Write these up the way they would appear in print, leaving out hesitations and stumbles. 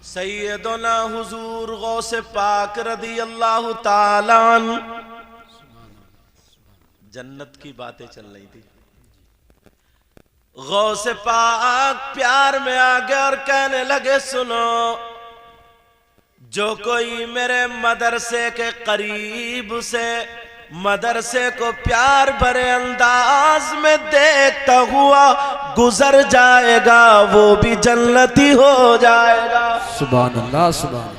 सैयदना हुजूर गौसे पाक रदी अल्लाह ताला अन्हु जन्नत की बातें चल रही थी। गौसे पाक प्यार में आ गए और कहने लगे, सुनो, जो कोई मेरे मदरसे के करीब से मदरसे को प्यार भरे अंदाज में देखता हुआ गुजर जाएगा, वो भी जन्नती हो जाएगा। सुभान अल्लाह, सुभान।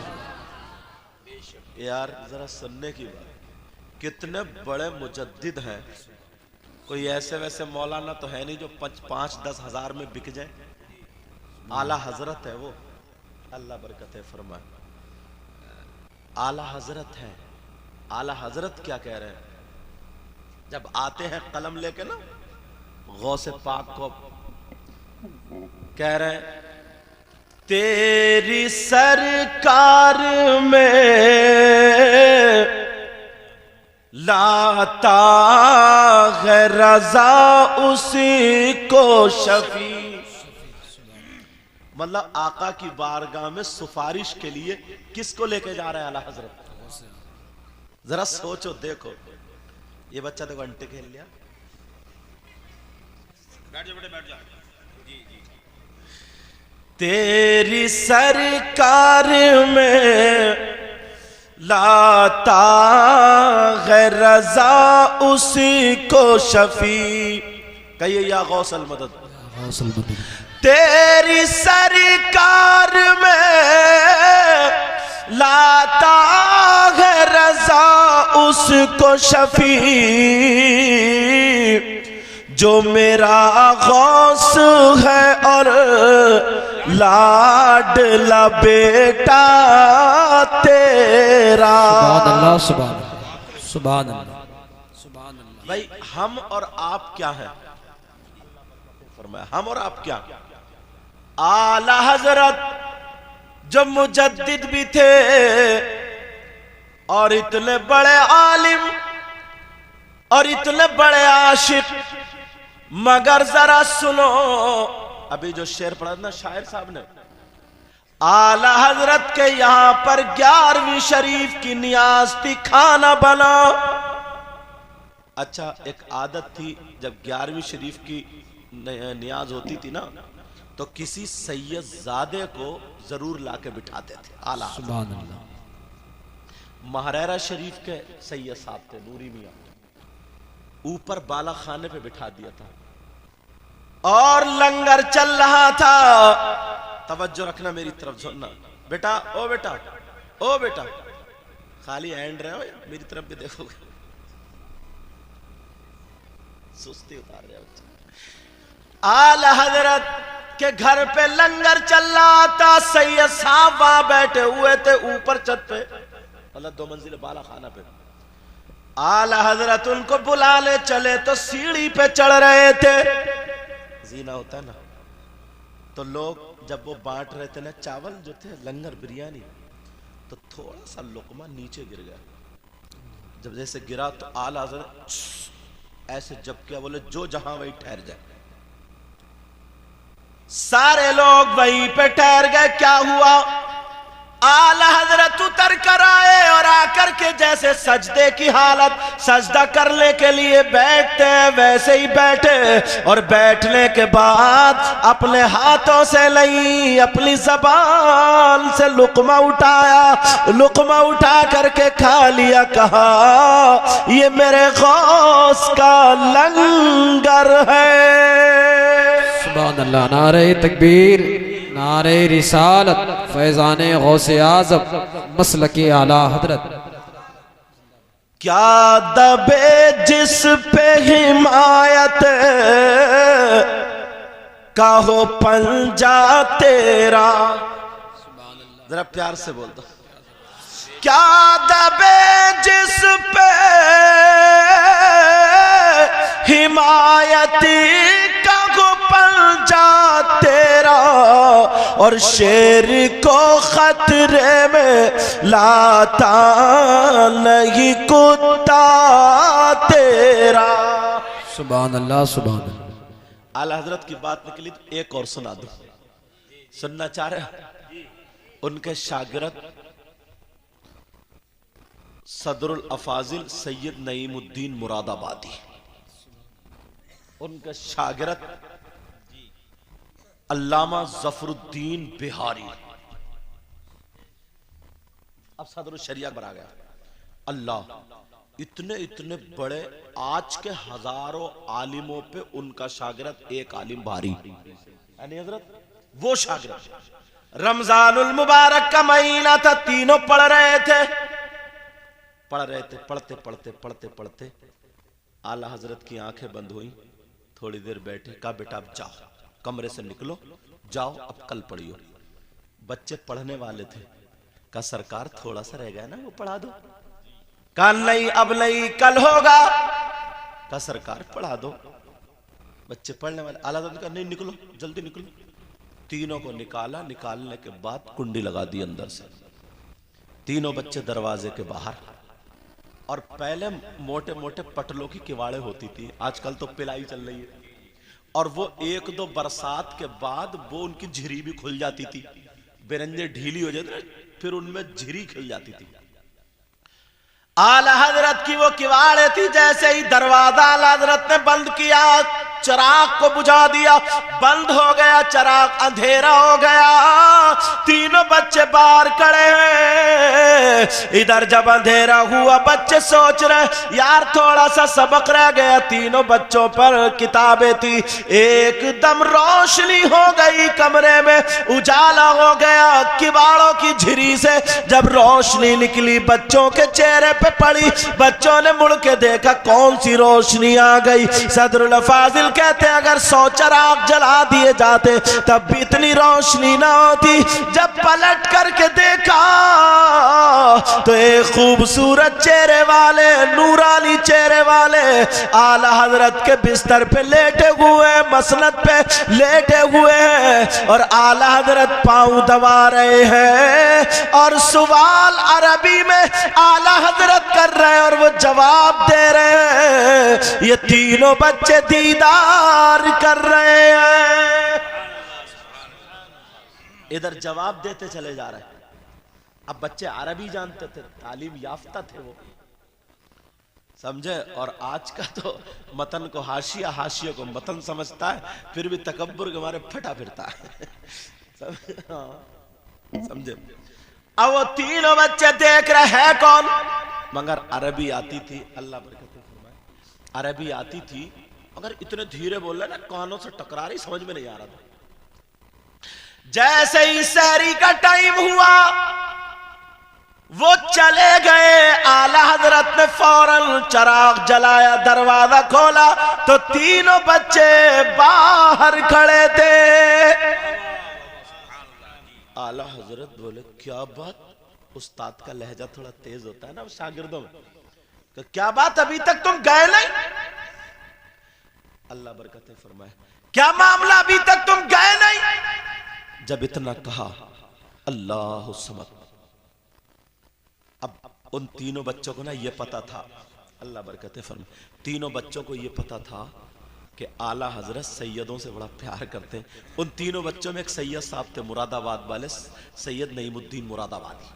यार जरा सुनने की बात, कितने बड़े मुजद्दिद हैं। कोई ऐसे वैसे मौलाना तो है नहीं जो 5-10 हजार में बिक जाए। आला हजरत है वो, अल्लाह बरकत फरमाए। आला हजरत है। आला हजरत क्या कह रहे हैं जब आते हैं कलम लेके ना गौसे पाक को, कह रहे हैं, तेरी सरकार में लाता है रजा उसी को शफी। मतलब आका की बारगाह में सिफारिश के लिए किसको लेके जा रहे हैं आला हजरत? जरा सोचो, देखो ये बच्चा देखो अंटे खेल लिया। बैठ जाओ बेटे, बैठ जाओ। जी जी। तेरी सरकार में लाता है रजा उसी को शफी। कहिए या गौसल मदद। गौसल मदद। तेरी सरकार में लाता है रजा उसको शफी, जो मेरा गौस है और लाडला बेटा तेरा। सुभान अल्लाह, सुभान अल्लाह, सुभान अल्लाह, सुभान अल्लाह। भाई हम और आप क्या हैं? फरमाया हम और आप क्या? आला हजरत जो मुजद्दिद भी थे और इतने बड़े आलिम और इतने बड़े आशिक, मगर जरा सुनो, अभी जो शेर पढ़ा ना शायर साहब ने, आला हजरत के यहां पर 11वीं शरीफ की नियाज थी, खाना बना। अच्छा, एक आदत थी जब 11वीं शरीफ की नियाज होती थी ना, तो किसी सैयद जादे को जरूर लाके बिठाते थे आला। सुभान अल्लाह। महारारा शरीफ के सैयद साहब थे नूरी मियां, ऊपर बाला खाने पे बिठा दिया था और लंगर चल रहा था। तवज्जो रखना, मेरी तरफ सुनना बेटा, ओ बेटा, ओ बेटा, खाली हैंड रहे हो, मेरी तरफ भी देखोगे, सुस्ती उतार रहे हो। आला हजरत के घर पे लंगर चल रहा था, सैयद साहब वहां बैठे हुए थे ऊपर छत पे, मतलब 2 मंजिल बाला खाना पे। आला हजरत उनको बुलाने चले तो सीढ़ी पे चढ़ रहे थे। जीना होता है ना, तो लोग जब वो बांट रहे थे ना चावल जो थे, लंगर बिरयानी, तो थोड़ा सा लुकमा नीचे गिर गया। जब जैसे गिरा तो आला हजरत ऐसे जब क्या बोले, जो जहां वही ठहर जाए। सारे लोग वहीं पे ठहर गए। क्या हुआ? आला हजरत उतर कर आए और आकर के जैसे सजदे की हालत, सजदा करने के लिए बैठते हैं वैसे ही बैठे, और बैठने के बाद अपने हाथों से नहीं, अपनी जबान से लुकमा उठाया, लुकमा उठा करके खा लिया। कहा, ये मेरे गौस का लंगर है। सुभान अल्लाह। नारे तकबीर, नारे रिसालत, फैजाने गौसे आज़म, मसलके आला हजरत। क्या दबे जिस पे हिमायत का हो पंजा तेरा। जरा प्यार से बोल दो। क्या दबे जिस पे हिमायत का हो पंजा तेरा, और शेर को खतरे में लाता नहीं कुत्ता तेरा। सुभान अल्लाह, सुभान अल्लाह। आला हजरत की बात निकली तो एक और सुना दो। सुनना चाह रहे हो? उनके शागिर्द सदरुल अफाजिल सैयद नईमुद्दीन मुरादाबादी, उनके शागिर्द अल्लामा जफरुद्दीन बिहारी। अब सदरुल शरिया पर आ गया। अल्लाह, इतने इतने बड़े आज के हजारों आलिमों पे उनका शागिर्द एक आलिम भारी, यानी हजरत वो शागिर्द। रमजानुल मुबारक का महीना था, तीनों पढ़ रहे थे। पढ़ते पढ़ते पढ़ते पढ़ते आला हजरत की आंखें बंद हुई। थोड़ी देर बैठे, कहा बेटा अब जाओ, कमरे से निकलो, जाओ अब कल पढ़ियो। बच्चे पढ़ने वाले थे। कहा सरकार थोड़ा सा रह गया ना, वो पढ़ा दो। कहा नहीं अब नहीं, कल होगा। कहा सरकार पढ़ा दो। बच्चे पढ़ने वाले, आला हजरत का नहीं निकलो, जल्दी निकलो। तीनों को निकाला, निकालने के बाद कुंडी लगा दी अंदर से। तीनों बच्चे दरवाजे के बाहर। और पहले मोटे मोटे पटलों की किवाड़े होती थी, आजकल तो पिलाई चल रही है। और वो एक दो बरसात के बाद वो उनकी झिरी भी खुल जाती थी, बेरंजे ढीली हो जाती, फिर उनमें झिरी खिल जाती थी। आला हजरत की वो किवाड़े थी, जैसे ही दरवाजा आला हजरत ने बंद किया, चिराग को बुझा दिया, बंद हो गया चिराग, अंधेरा हो गया। तीनों बच्चे बाहर खड़े हैं। इधर जब अंधेरा हुआ, बच्चे सोच रहे यार थोड़ा सा सबक रह गया। तीनों बच्चों पर किताबें थी। एकदम रोशनी हो गई, कमरे में उजाला हो गया। किवाड़ों की झिरी से जब रोशनी निकली, बच्चों के चेहरे पे पड़ी। बच्चों ने मुड़ के देखा, कौन सी रोशनी आ गई। सदरुल फाजिल कहते अगर 100 चिराग जला दिए जाते तब भी इतनी रोशनी ना होती। जब पलट करके देखा तो एक खूबसूरत चेहरे वाले, नूरानी चेहरे वाले आला हजरत के बिस्तर पे लेटे हुए, मसनद पे लेटे हुए हैं। और आला हजरत पांव दबा रहे हैं और सवाल अरबी में आला हजरत कर रहे हैं और वो जवाब दे रहे हैं। ये तीनों बच्चे दीदार कर रहे हैं, इधर जवाब देते चले जा रहे हैं। अब बच्चे अरबी जानते थे, तालीम याफ्ता थे वो, समझे। और आज का तो मतन को हाशिया, हाशिया को मतन समझता है, फिर भी तकब्बुर के मारे फटा फिरता है। समझे। अब वो तीनों बच्चे देख रहे हैं कौन, मगर अरबी आती थी, अल्लाह बरकत फरमाए, अरबी आती थी मगर इतने धीरे बोल रहे ना, कानों से टकरा रही, समझ में नहीं आ रहा था। जैसे ही सहरी का टाइम हुआ, वो चले गए। आला हजरत ने फौरन चिराग जलाया, दरवाजा खोला तो तीनों बच्चे बाहर खड़े थे। आला हजरत बोले क्या बात। उस्ताद का लहजा थोड़ा तेज होता है ना शागिर्दों में। तो क्या बात, अभी तक तुम गए नहीं। अल्लाह बरकतें फरमाए, क्या मामला, अभी तक तुम गए नहीं। जब इतना कहा, अल्लाह समद। अब उन तीनों बच्चों को ना ये पता था, अल्लाह बरकतें फरमाए, तीनों बच्चों को ये पता था कि आला हजरत सैयदों से बड़ा प्यार करते हैं। उन तीनों बच्चों में एक सैयद साहब थे मुरादाबाद वाले, सैयद नईमुद्दीन मुरादाबादी।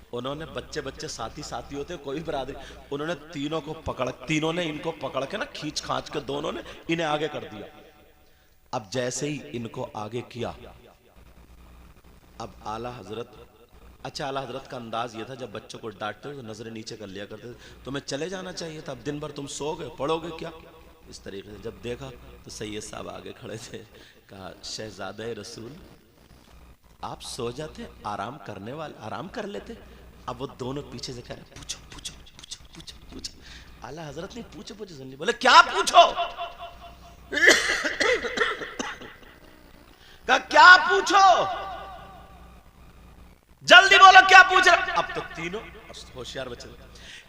उन्होंने बच्चे बच्चे साथी साथी होते, कोई बरादरी, उन्होंने तीनों को पकड़, तीनों ने इनको पकड़ के ना खींच खांच के दोनों ने इन्हें आगे कर दिया। अब जैसे ही इनको आगे किया, अब आला हजरत, अच्छा आला हजरत का अंदाज ये था जब बच्चों को डांटते तो नजरें नीचे कर लिया करते, तुम्हें चले जाना चाहिए था, अब दिन भर तुम सो गए, पढ़ोगे क्या, इस तरीके से। जब देखा तो सैयद साहब आगे खड़े थे। कहा शहजादे रसूल, आप सो जाते, आराम करने वाले आराम कर लेते। अब वो दोनों पीछे से कह रहे पूछो पूछो पूछो पूछो पूछो। आला हजरत ने पूछो पूछो सुन ली, बोले क्या पूछो। कहा क्या पूछो, जल्दी बोलो क्या पूछ रहे। अब तो तीनों होशियार बच्चे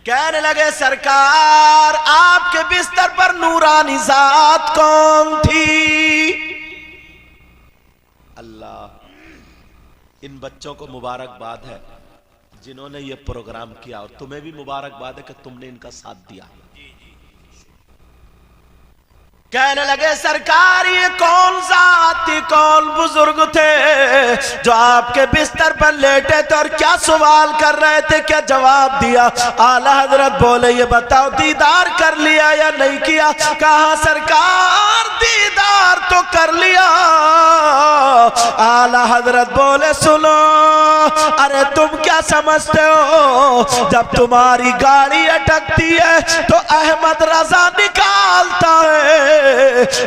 कहने लगे सरकार आपके बिस्तर पर नूरानी जात कौन थी। अल्लाह, इन बच्चों को मुबारकबाद है जिन्होंने ये प्रोग्राम किया, और तुम्हें भी मुबारकबाद है कि तुमने इनका साथ दिया। कहने लगे सरकार ये कौन जाती कौन बुजुर्ग थे जो आपके बिस्तर पर लेटे थे और क्या सवाल कर रहे थे, क्या जवाब दिया? आला हजरत बोले ये बताओ दीदार कर लिया या नहीं किया? कहा सरकार दीदार तो कर लिया। आला हजरत बोले सुनो, अरे तुम क्या समझते हो जब तुम्हारी गाड़ी अटकती है तो अहमद रजा निकालता है,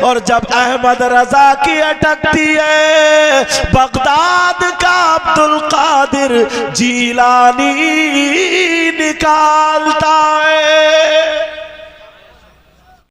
और जब अहमद रजा की अटकती है बगदाद का अब्दुल कादिर जीलानी निकालता है।